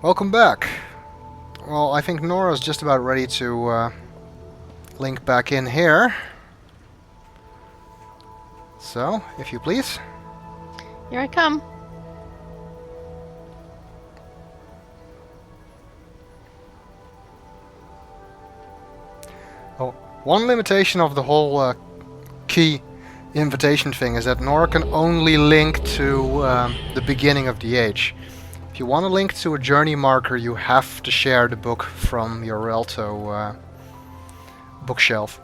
Welcome back. Well, I think Nora's just about ready to link back in here. So, if you please. Here I come. Oh, one limitation of the whole key invitation thing is that Nora can only link to the beginning of the age. If you want to link to a journey marker, you have to share the book from your Rialto bookshelf.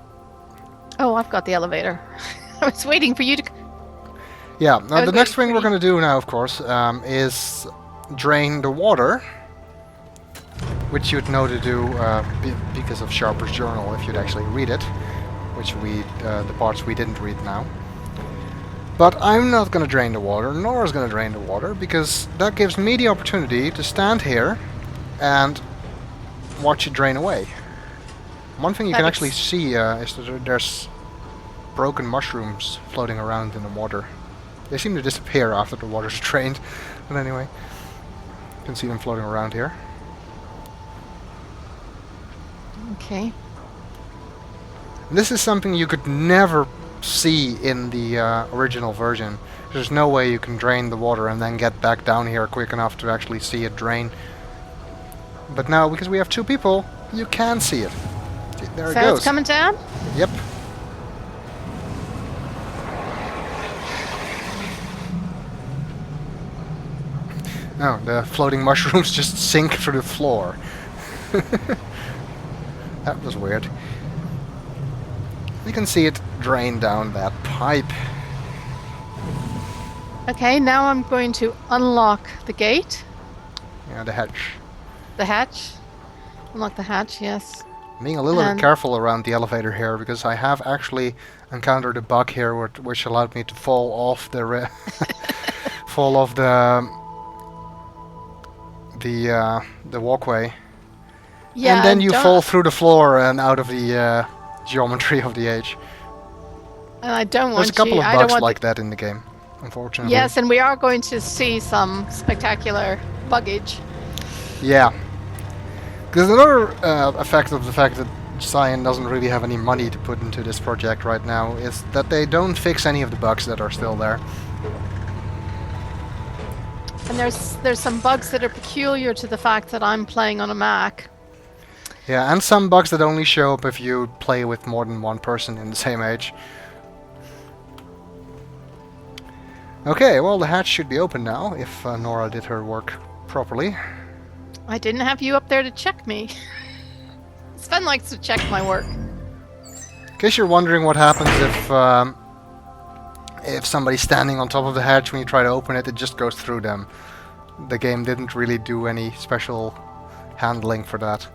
Oh, I've got the elevator. I was waiting for you to... Yeah, now the next thing we're going to do now, of course, is drain the water, which you'd know to do because of Sharper's Journal if you'd actually read it, which the parts we didn't read now. But I'm not going to drain the water, Nora's going to drain the water, because that gives me the opportunity to stand here and watch it drain away. One thing you can actually see is that there's broken mushrooms floating around in the water. They seem to disappear after the water's drained, but anyway, you can see them floating around here. Okay. This is something you could never see in the original version. There's no way you can drain the water and then get back down here quick enough to actually see it drain. But now, because we have two people, you can see it. There it goes. So it's coming down? Yep. No, the floating mushrooms just sink through the floor. That was weird. You can see it drain down that pipe. Okay, now I'm going to unlock the gate. Yeah, the hatch. The hatch. Unlock the hatch, yes. Being a little bit careful around the elevator here, because I have actually encountered a bug here which allowed me to fall off the fall off the walkway. Yeah, and then you fall through the floor and out of the geometry of the age. And I don't want There's a couple of bugs like that in the game, unfortunately. Yes, and we are going to see some spectacular buggage. Yeah. Because another effect of the fact that Cyan doesn't really have any money to put into this project right now is that they don't fix any of the bugs that are still there. And there's some bugs that are peculiar to the fact that I'm playing on a Mac. Yeah, and some bugs that only show up if you play with more than one person in the same age. Okay, well the hatch should be open now, if Nora did her work properly. I didn't have you up there to check me. Sven likes to check my work. In case you're wondering what happens if somebody's standing on top of the hatch when you try to open it, it just goes through them. The game didn't really do any special handling for that.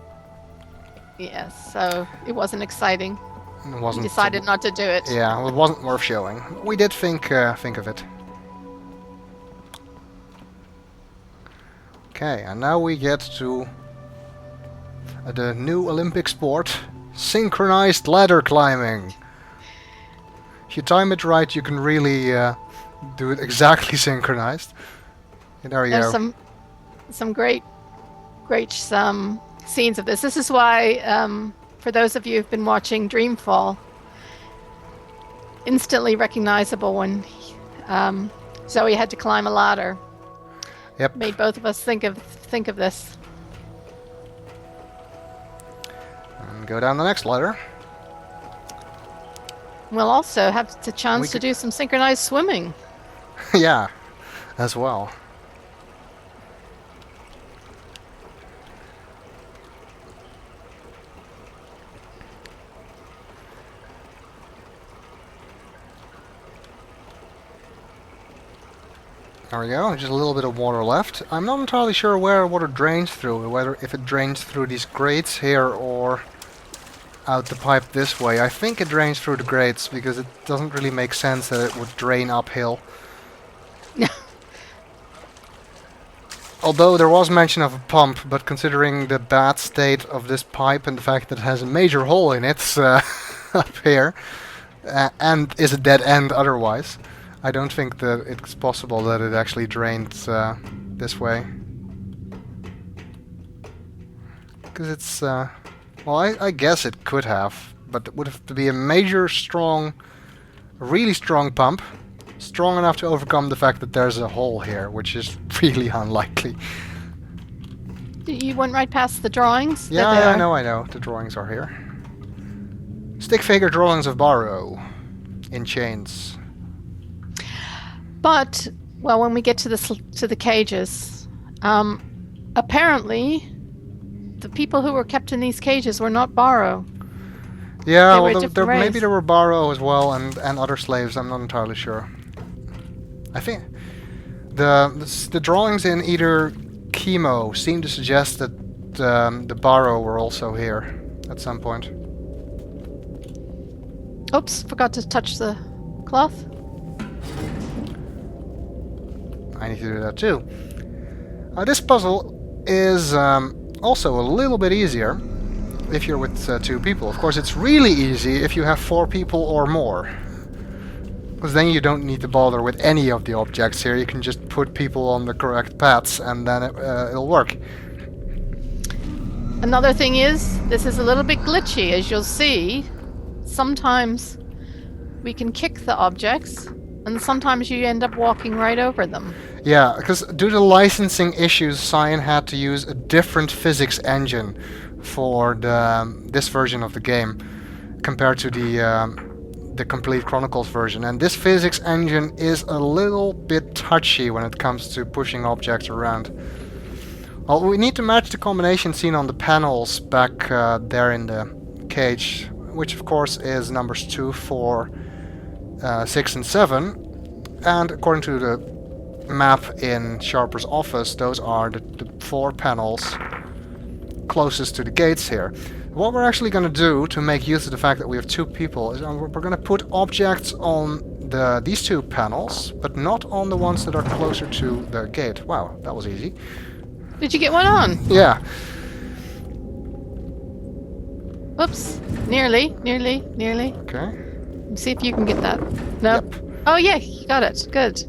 Yes, so it wasn't exciting. It wasn't. We decided not to do it. Yeah, well, it wasn't worth showing. We did think of it. Okay, and now we get to the new Olympic sport, synchronized ladder climbing. If you time it right, you can really do it exactly synchronized. And there you go. There's some great scenes of this. This is why, for those of you who've been watching Dreamfall, instantly recognizable when Zoe had to climb a ladder. Yep. Made both of us think of this. And go down the next ladder. We'll also have the chance to do some synchronized swimming. Yeah, as well. There we go, just a little bit of water left. I'm not entirely sure where water drains through, whether if it drains through these grates here or out the pipe this way. I think it drains through the grates because it doesn't really make sense that it would drain uphill. Although there was mention of a pump, but considering the bad state of this pipe and the fact that it has a major hole in it up here, and is a dead end otherwise, I don't think that it's possible that it actually drains this way. Because it's, well, I guess it could have, but it would have to be a major, strong, really strong pump. Strong enough to overcome the fact that there's a hole here, which is really unlikely. You went right past the drawings? Yeah, There they I are. know. The drawings are here. Stick figure drawings of Barrow in chains. But, well, when we get to the cages, apparently the people who were kept in these cages were not Barrow. Yeah, They were a well, different maybe race. there were Barrow as well and other slaves. I'm not entirely sure. I think the drawings in either chemo seem to suggest that the Barrow were also here at some point. Oops, forgot to touch the cloth. I need to do that too. This puzzle is also a little bit easier if you're with 2 people. Of course, it's really easy if you have 4 people or more. Because then you don't need to bother with any of the objects here. You can just put people on the correct paths and then it'll work. Another thing is, this is a little bit glitchy, as you'll see. Sometimes we can kick the objects, and sometimes you end up walking right over them. Yeah, because due to licensing issues, Cyan had to use a different physics engine for this version of the game compared to the complete Chronicles version. And this physics engine is a little bit touchy when it comes to pushing objects around. Well, we need to match the combination seen on the panels back there in the cage, which of course is numbers 2, 4, 6 and 7. And according to the map in Sharper's office, those are the 4 panels closest to the gates here. What we're actually going to do to make use of the fact that we have 2 people is we're going to put objects on these 2 panels, but not on the ones that are closer to the gate. Wow, that was easy. Did you get one on? Yeah. Oops. Nearly. Okay. See if you can get that. Nope. Yep. Oh yeah, you got it. Good.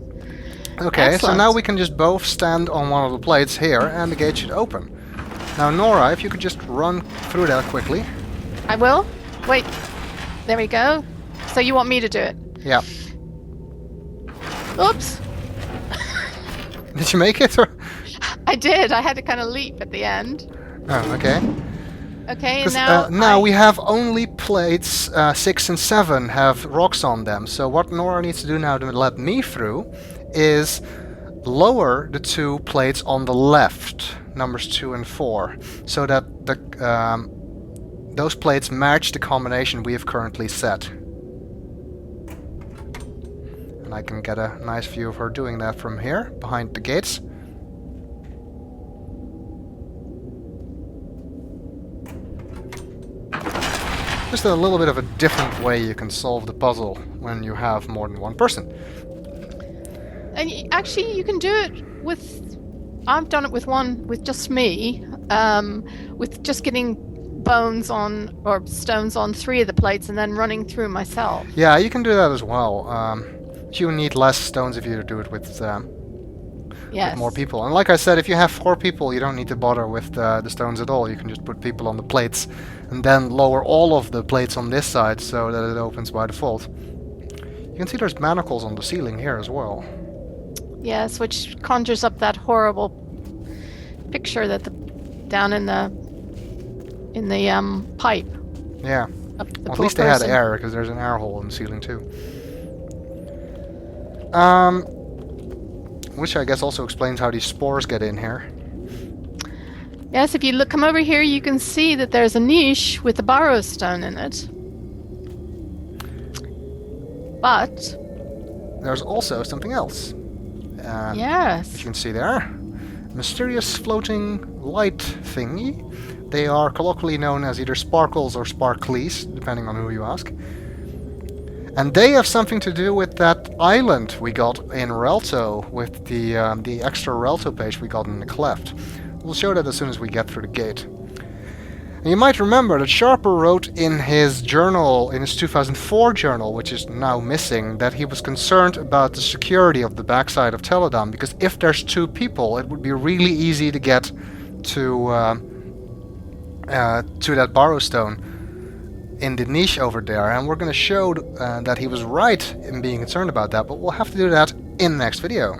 Okay, so Excellent. now we can just both stand on one of the plates here, and the gate should open. Now, Nora, if you could just run through that quickly. I will. Wait. There we go. So you want me to do it? Yeah. Oops. Did you make it? Or? I did. I had to kind of leap at the end. Oh, okay. Okay, and 'Cause, now now we have only plates 6 and 7 have rocks on them. So what Nora needs to do now to let me through is lower the 2 plates on the left, numbers 2 and 4, so that those plates match the combination we have currently set. And I can get a nice view of her doing that from here, behind the gates. Just a little bit of a different way you can solve the puzzle when you have more than 1 person. and actually you can do it with. I've done it with just me, with just getting bones on or stones on 3 of the plates and then running through myself. Yeah, you can do that as well. You need less stones if you do it with Yes. more people. And like I said, if you have 4 people, you don't need to bother with the stones at all. You can just put people on the plates and then lower all of the plates on this side so that it opens by default. You can see there's manacles on the ceiling here as well. Yes, which conjures up that horrible picture that down in the pipe. Yeah. Of the Well, at poor least they had person. air, because there's an air hole in the ceiling too. Which I guess also explains how these spores get in here. Yes, if you come over here, you can see that there's a niche with the Barrow stone in it. But There's also something else. As yes, you can see there. Mysterious floating light thingy. They are colloquially known as either sparkles or sparklies, depending on who you ask. And they have something to do with that island we got in Relto, with the extra Relto page we got in the cleft. We'll show that as soon as we get through the gate. And you might remember that Sharper wrote in his journal, in his 2004 journal, which is now missing, that he was concerned about the security of the backside of Teledahn, because if there's 2 people, it would be really easy to get to to that borrow stone in the niche over there, and we're going to show that he was right in being concerned about that, but we'll have to do that in the next video.